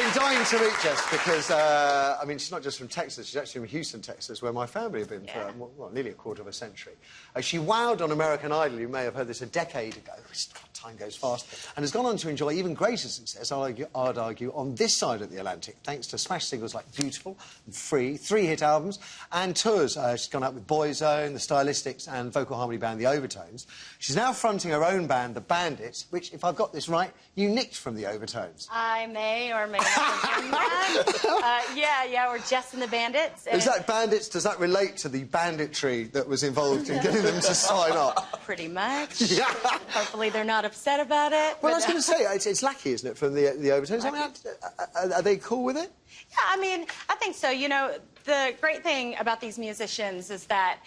been dying to meet Jess because, I mean, she's not just from Texas, she's actually from Houston, Texas, where my family have been for, well, nearly a quarter of a century. She wowed on American Idol, you may have heard this a decade ago, time goes fast, and has gone on to enjoy even greater success, I'd argue, on this side of the Atlantic, thanks to smash singles like Beautiful and Free, 3 hit albums, and tours. She's gone out with Boyzone, the Stylistics, and vocal harmony band The Overtones. She's now fronting her own band, the Bandits, which, if I've got this right, you nicked from The Overtones. I may or may not have done that. Yeah, we're Jess and the Bandits. Is that Bandits, does that relate to the banditry that was involved in getting them to sign up? Pretty much. Yeah. Hopefully they're not upset about it. Well, I was going to say, it's lacky, isn't it, from the Overtones? I mean, are they cool with it? Yeah, I mean, I think so. You know, the great thing about these musicians is that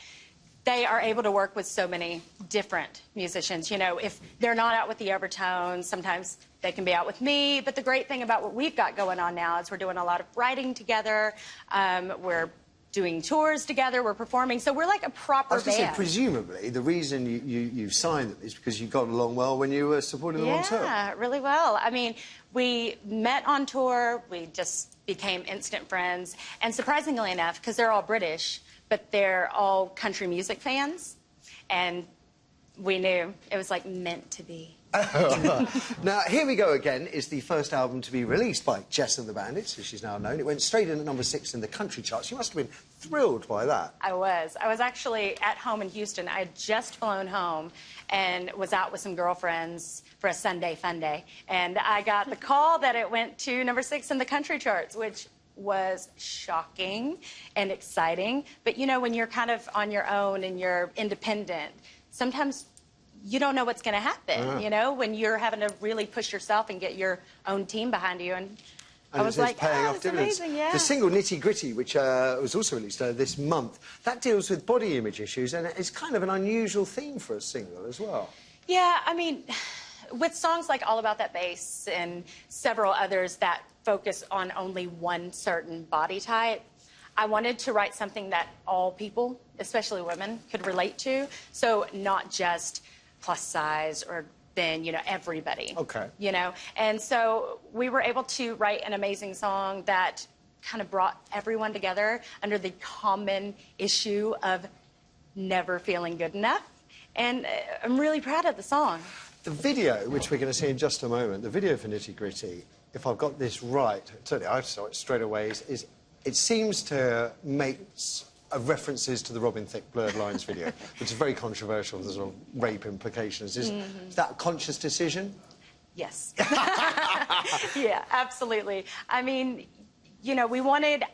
they are able to work with so many different musicians. You know, if they're not out with the Overtones, sometimes they can be out with me. But the great thing about what we've got going on now is we're doing a lot of writing together. We're doing tours together, we're performing, so we're like a proper band. I was going to say, presumably, the reason you signed them is because you got along well when you were supporting them on tour. Yeah, really well. I mean, we met on tour, we just became instant friends, and surprisingly enough, because they're all British, but they're all country music fans, and we knew it was like meant to be. Now, Here We Go Again is the first album to be released by Jess and the Bandits, as she's now known. It went straight in at #6 in the country charts. You must have been thrilled by that. I was. I was actually at home in Houston. I had just flown home and was out with some girlfriends for a Sunday fun day. And I got the call that it went to #6 in the country charts, which was shocking and exciting. But, you know, when you're kind of on your own and you're independent, sometimes you don't know what's going to happen, you know, when you're having to really push yourself and get your own team behind you. And I was like, paying oh, off dividends. Amazing, yeah. The single Nitty Gritty, which was also released this month, that deals with body image issues, and it's kind of an unusual theme for a single as well. Yeah, I mean, with songs like All About That Bass and several others that focus on only one certain body type, I wanted to write something that all people, especially women, could relate to. So not just plus size or thin, you know, everybody. Okay. You know, and so we were able to write an amazing song that kind of brought everyone together under the common issue of never feeling good enough. And I'm really proud of the song. The video, which we're going to see in just a moment, the video for Nitty Gritty, if I've got this right, certainly I saw it straight away, is it seems to make references to the Robin Thicke Blurred Lines video, which is very controversial, the sort of rape implications. Is that a conscious decision? Yes. Yeah, absolutely. I mean, you know, we wanted...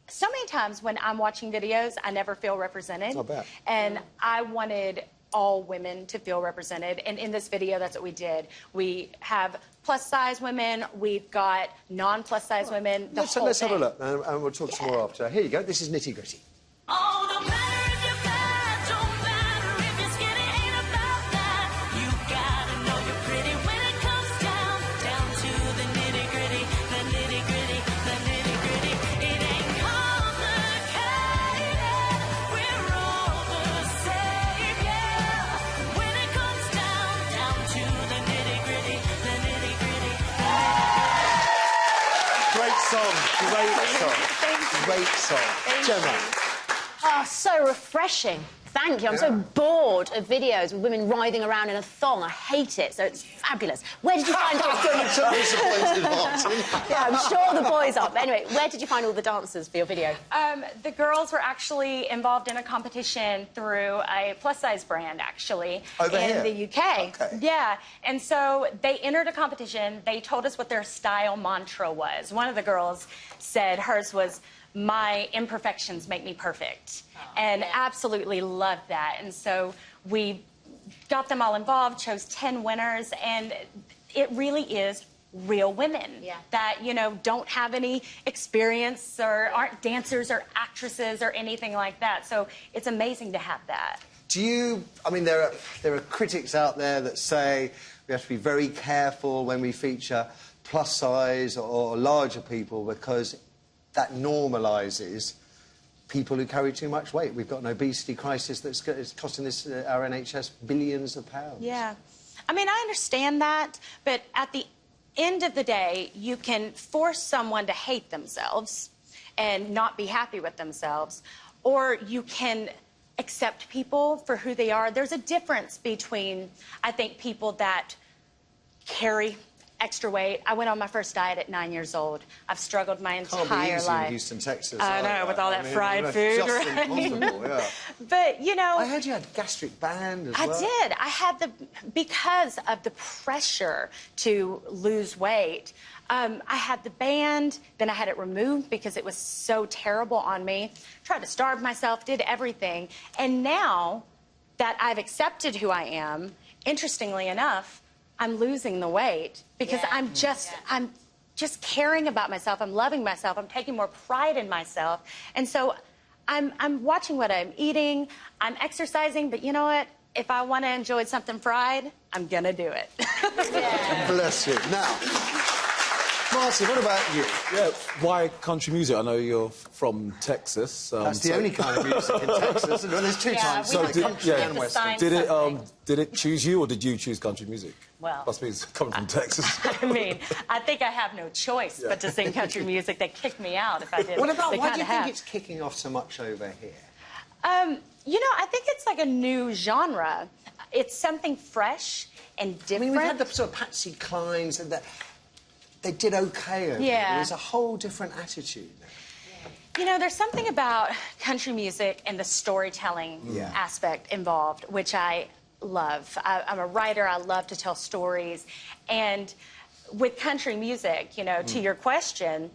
So many times when I'm watching videos, I never feel represented. I bet. And I wanted all women to feel represented. And in this video, that's what we did. We have plus-size women, we've got non-plus-size women, Let's have a look, and we'll talk some more after. Here you go, this is Nitty Gritty. Oh, don't matter if you're fat, don't matter if you're skinny, ain't about that. You gotta know you're pretty when it comes down to the nitty-gritty, the nitty-gritty, the nitty-gritty. It ain't complicated, we're all the same, yeah. When it comes down to the nitty-gritty, the nitty-gritty. Great song, great song. Great song. Gemma. Oh, so refreshing. Thank you. I'm so bored of videos with women writhing around in a thong. I hate it, so it's fabulous. Where did you find all... Yeah, I'm sure the boys are. But anyway, where did you find all the dancers for your video? The girls were actually involved in a competition through a plus-size brand, actually, in the UK. Okay. Yeah, and so they entered a competition. They told us what their style mantra was. One of the girls said hers was, "My imperfections make me perfect." And absolutely loved that. And so we got them all involved, chose 10 winners, and it really is real women that, you know, don't have any experience or aren't dancers or actresses or anything like that. So it's amazing to have that. Do you... I mean, there are critics out there that say we have to be very careful when we feature plus-size or larger people because that normalises people who carry too much weight. We've got an obesity crisis that's costing this, our NHS billions of pounds. Yeah. I mean, I understand that, but at the end of the day, you can force someone to hate themselves and not be happy with themselves, or you can accept people for who they are. There's a difference between, I think, people that carry extra weight. I went on my first diet at 9 years old. I've struggled my entire Can't be easy life. in Houston, Texas. I know, with all that fried food, just right? impossible, yeah. But, you know... I heard you had gastric band as well. I did. I had because of the pressure to lose weight, I had the band, then I had it removed because it was so terrible on me. Tried to starve myself, did everything. And now that I've accepted who I am, interestingly enough, I'm losing the weight because I'm just caring about myself. I'm loving myself. I'm taking more pride in myself. And so I'm watching what I'm eating. I'm exercising, but you know what? If I want to enjoy something fried, I'm gonna do it. Bless you. Now, Marcy, what about you? Yeah, why country music? I know you're from Texas. That's the only kind of music in Texas. Well, there's two types, we so have the to country have and to western. sign Did it something. did it choose you, or did you choose country music? Well, Must be it's coming from Texas. I mean, I think I have no choice but to sing country music. They kicked me out if I did. What about, They why do you kinda have. think it's kicking off so much over here? You know, I think it's like a new genre. It's something fresh and I different. mean, we've had the sort of Patsy Clines and they did okay over here. Yeah. There's a whole different attitude now. You know, there's something about country music and the storytelling Yeah. aspect involved, which I love. I'm a writer. I love to tell stories. And with country music, you know, to your question,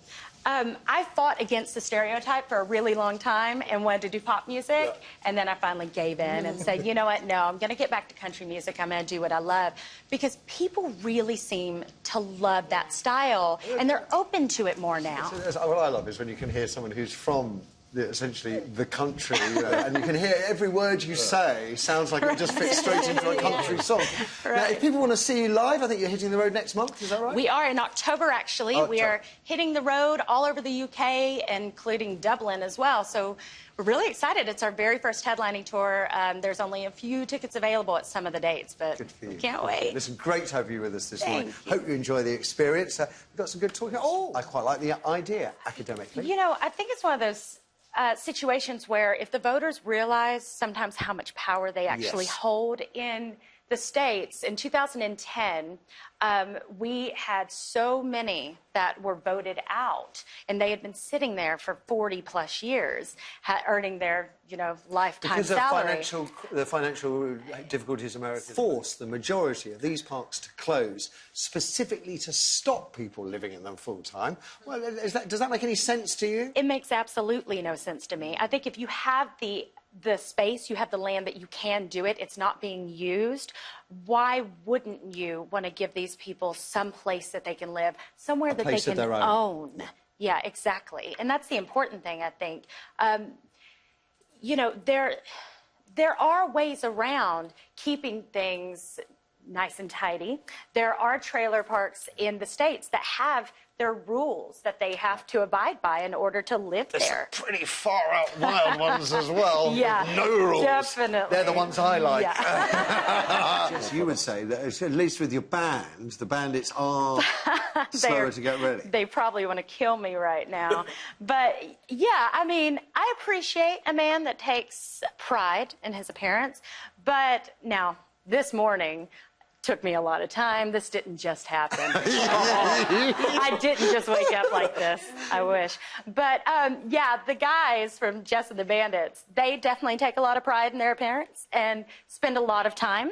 I fought against the stereotype for a really long time and wanted to do pop music. And then I finally gave in and said, you know what, no, I'm going to get back to country music. I'm going to do what I love. Because people really seem to love that style, and they're open to it more now. What I love is when you can hear someone who's from essentially the country, you know, and you can hear every word you say sounds like it just fits straight into a country song. Now, if people want to see you live, I think you're hitting the road next month, is that right? We are in October, actually. October. We are hitting the road all over the UK, including Dublin as well. So we're really excited. It's our very first headlining tour. There's only a few tickets available at some of the dates, but Good for you. we can't wait. Listen, great to have you with us this morning. Thank you. Hope you enjoy the experience. We've got some good talking. Oh, I quite like the idea academically. You know, I think it's one of those situations where if the voters realize sometimes how much power they actually Yes. hold in the states, in 2010, we had so many that were voted out, and they had been sitting there for 40 plus years, earning their, you know, lifetime Because salary. the financial difficulties America forced the majority of these parks to close, specifically to stop people living in them full time. Well, does that make any sense to you? It makes absolutely no sense to me. I think if you have the space, you have the land that you can do it, it's not being used, why wouldn't you want to give these people some place that they can live, somewhere that they place of can their own. own? Yeah, exactly. And that's the important thing, I think. You know, there are ways around keeping things nice and tidy. There are trailer parks in the States that have their rules that they have to abide by in order to live there. Pretty far out wild ones as well. Yeah, with no rules. definitely. They're the ones I like. Yeah. Yes, you would say that at least with your band, the Bandits are slower to get ready. They probably want to kill me right now. But yeah, I mean, I appreciate a man that takes pride in his appearance. But now, this morning, took me a lot of time. This didn't just happen. I didn't just wake up like this. I wish. But yeah, the guys from Jess and the Bandits, they definitely take a lot of pride in their appearance and spend a lot of time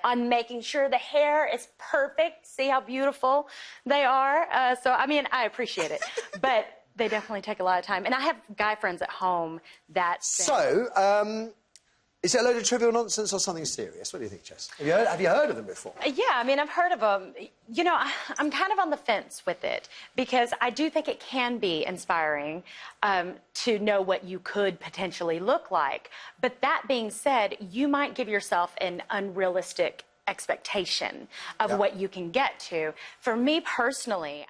on making sure the hair is perfect. See how beautiful they are? So, I mean, I appreciate it. But they definitely take a lot of time. And I have guy friends at home that... So, is it a load of trivial nonsense or something serious? What do you think, Jess? Have you heard of them before? Yeah, I mean, I've heard of them. You know, I'm kind of on the fence with it because I do think it can be inspiring to know what you could potentially look like. But that being said, you might give yourself an unrealistic expectation of what you can get to. For me personally...